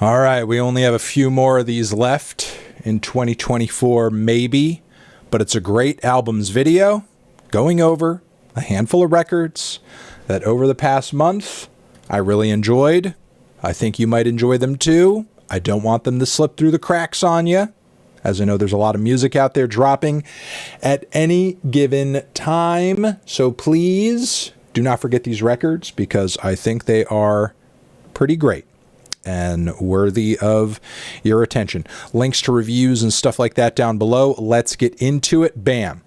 All right, we only have a few more of these left in 2024, maybe, but it's a great albums video going over a handful of records that over the past month I really enjoyed. I think you might enjoy them too. I don't want them to slip through the cracks on you, as I know there's a lot of music out there dropping at any given time. So please do not forget these records, because I think they are pretty great and worthy of your attention. Links to reviews and stuff like that down below. Let's get into it. Bam.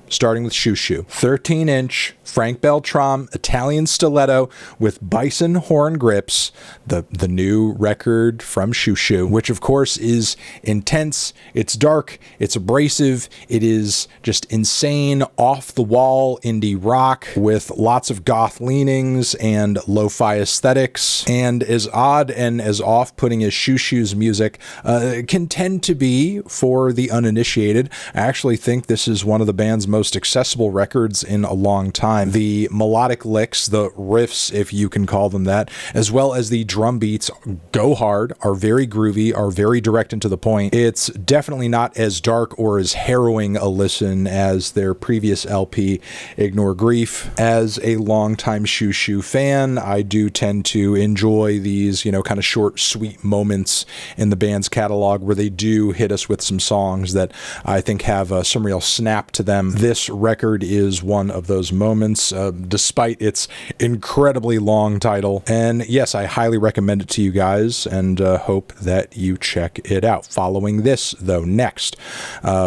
Starting with Shushu. 13-inch Frank Beltrame Italian Stiletto with Bison horn grips, the new record from Shushu, which of course is intense, it's dark, it's abrasive, it is just insane, off-the-wall indie rock with lots of goth leanings and lo-fi aesthetics. And as odd and as off-putting as Shushu's music can tend to be for the uninitiated, I actually think this is one of the band's most accessible records in a long time. The melodic licks, the riffs, if you can call them that, as well as the drum beats go hard, are very groovy, are very direct and to the point. It's definitely not as dark or as harrowing a listen as their previous LP, Ignore Grief. As a longtime Shushu fan, I do tend to enjoy these, kind of short, sweet moments in the band's catalog where they do hit us with some songs that I think have some real snap to them. This record is one of those moments, despite its incredibly long title. And yes, I highly recommend it to you guys, and hope that you check it out. Following this, though, next,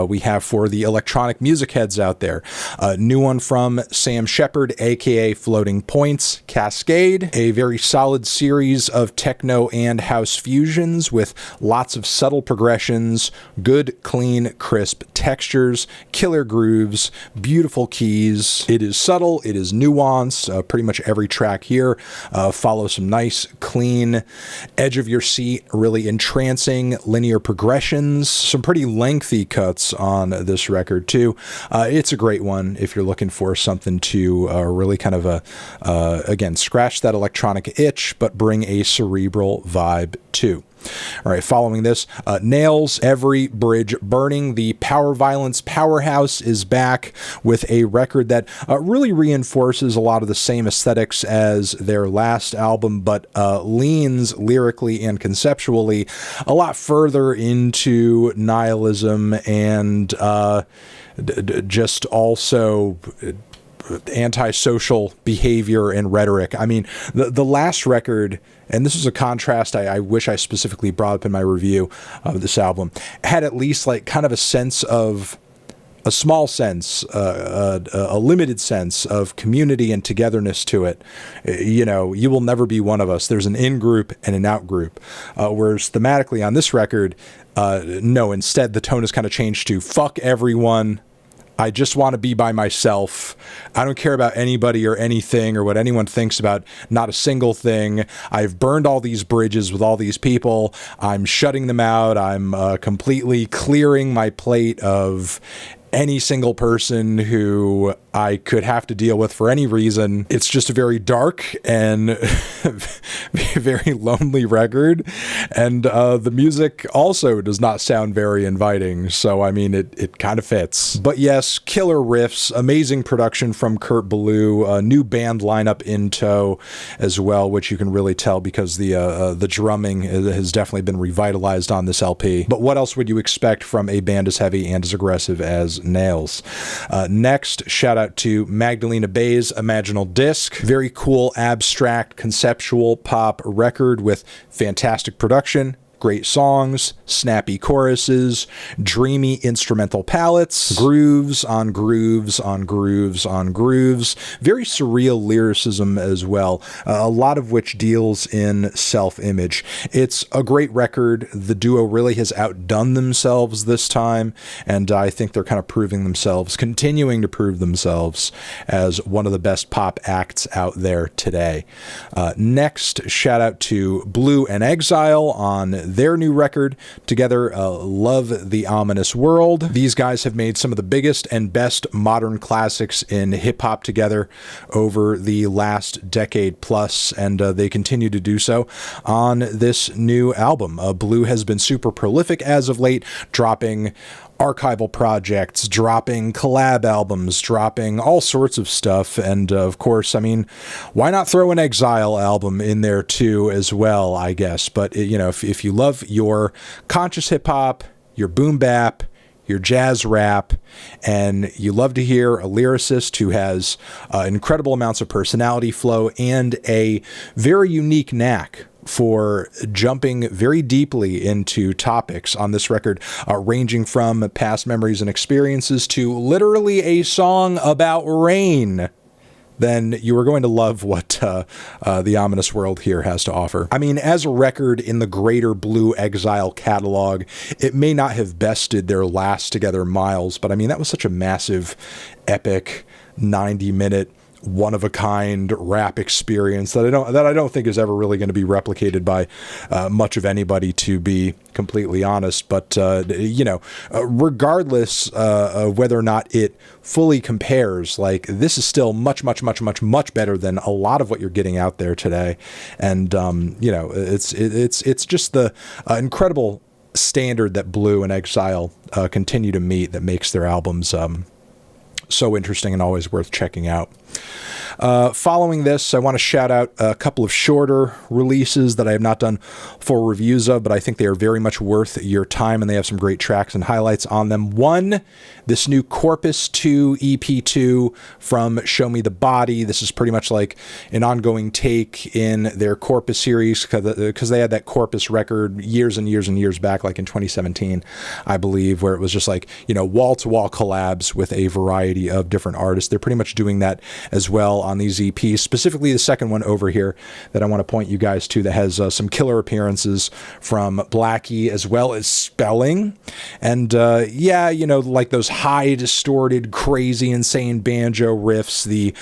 we have for the electronic music heads out there, a new one from Sam Shepard, aka Floating Points, Cascade, a very solid series of techno and house fusions with lots of subtle progressions, good, clean, crisp textures, killer grooves, beautiful keys. It is subtle, it is nuanced. Pretty much every track here follows some nice, clean, edge of your seat, really entrancing linear progressions. Some pretty lengthy cuts on this record too. It's a great one if you're looking for something to really kind of again, scratch that electronic itch, but bring a cerebral vibe too. All right, following this, Nails, Every Bridge Burning. The power violence powerhouse is back with a record that really reinforces a lot of the same aesthetics as their last album, but leans lyrically and conceptually a lot further into nihilism and just also antisocial behavior and rhetoric. I mean, the last record, and this is a contrast I wish I specifically brought up in my review of this album, had at least like kind of a sense of, a small sense, a limited sense of community and togetherness to it. You will never be one of us. There's an in-group and an out-group. Whereas thematically on this record, no, instead the tone has kind of changed to fuck everyone. I just want to be by myself. I don't care about anybody or anything or what anyone thinks about not a single thing. I've burned all these bridges with all these people. I'm shutting them out. I'm completely clearing my plate of any single person who I could have to deal with for any reason. It's just a very dark and very lonely record. And the music also does not sound very inviting. So, I mean, it kind of fits. But yes, killer riffs, amazing production from Kurt Ballou, a new band lineup in tow as well, which you can really tell because the drumming has definitely been revitalized on this LP. But what else would you expect from a band as heavy and as aggressive as Nails? Next, shout out to Magdalena Bay's Imaginal Disc. Very cool, abstract, conceptual pop record with fantastic production, great songs, snappy choruses, dreamy instrumental palettes, grooves on grooves on grooves on grooves, very surreal lyricism as well, a lot of which deals in self-image. It's a great record. The duo really has outdone themselves this time, and I think they're kind of proving themselves, continuing to prove themselves as one of the best pop acts out there today. Next, shout out to Blue and Exile on their new record together, Love the Ominous World. These guys have made some of the biggest and best modern classics in hip-hop together over the last decade plus, and they continue to do so on this new album. Blue has been super prolific as of late, dropping archival projects, dropping collab albums, dropping all sorts of stuff. And of course, I mean, why not throw an Exile album in there too as well, I guess. But, you know, if you love your conscious hip hop, your boom bap, your jazz rap, and you love to hear a lyricist who has incredible amounts of personality, flow, and a very unique knack for jumping very deeply into topics on this record, ranging from past memories and experiences to literally a song about rain, then you are going to love what the Ominous World here has to offer. I mean, as a record in the greater Blue Exile catalog, it may not have bested their last together Miles, but I mean, that was such a massive, epic, 90-minute, one-of-a-kind rap experience that I don't think is ever really going to be replicated by much of anybody, to be completely honest. But you know, regardless of whether or not it fully compares, like, this is still much better than a lot of what you're getting out there today. And you know, it's just the incredible standard that Blue and Exile continue to meet that makes their albums so interesting and always worth checking out. Following this, I want to shout out a couple of shorter releases that I have not done full reviews of, but I think they are very much worth your time, and they have some great tracks and highlights on them. One, this new Corpus 2 EP2 from Show Me the Body. This is pretty much like an ongoing take in their Corpus series, because they had that Corpus record years and years back, like in 2017, I believe, where it was just like, you know, wall-to-wall collabs with a variety of different artists. They're pretty much doing that as well on these EPs, specifically the second one over here that I want to point you guys to, that has some killer appearances from Blackie as well as Spelling. And yeah, you know, like those high, distorted, crazy, insane banjo riffs, the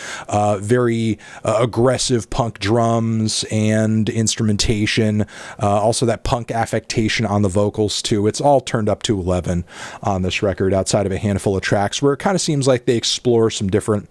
very aggressive punk drums and instrumentation, also that punk affectation on the vocals too. It's all turned up to 11 on this record, outside of a handful of tracks where it kind of seems like they explore some different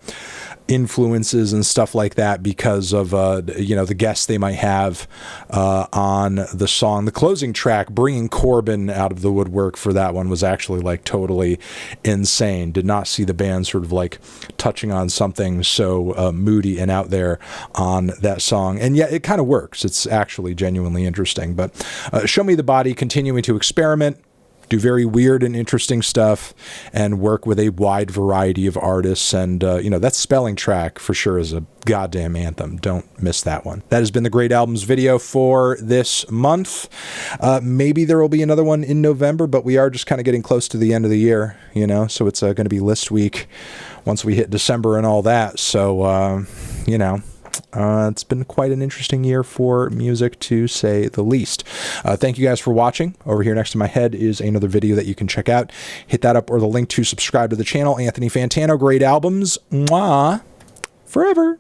influences and stuff like that because of you know, the guests they might have on the song. The closing track, bringing Corbin out of the woodwork for that one, was actually like totally insane. Did not see the band sort of like touching on something so moody and out there on that song, and yet it kind of works. It's actually genuinely interesting. But Show Me the Body continuing to experiment, do very weird and interesting stuff, and work with a wide variety of artists. And, you know, that Spelling track for sure is a goddamn anthem. Don't miss that one. That has been the Great Albums video for this month. Maybe there will be another one in November, but we are just kind of getting close to the end of the year, you know, so it's going to be list week once we hit December and all that. So, you know, it's been quite an interesting year for music, to say the least. Thank you guys for watching. Over here next to my head is another video that you can check out. Hit that up, or the link to subscribe to the channel. Anthony Fantano, Great Albums. Mwah. Forever.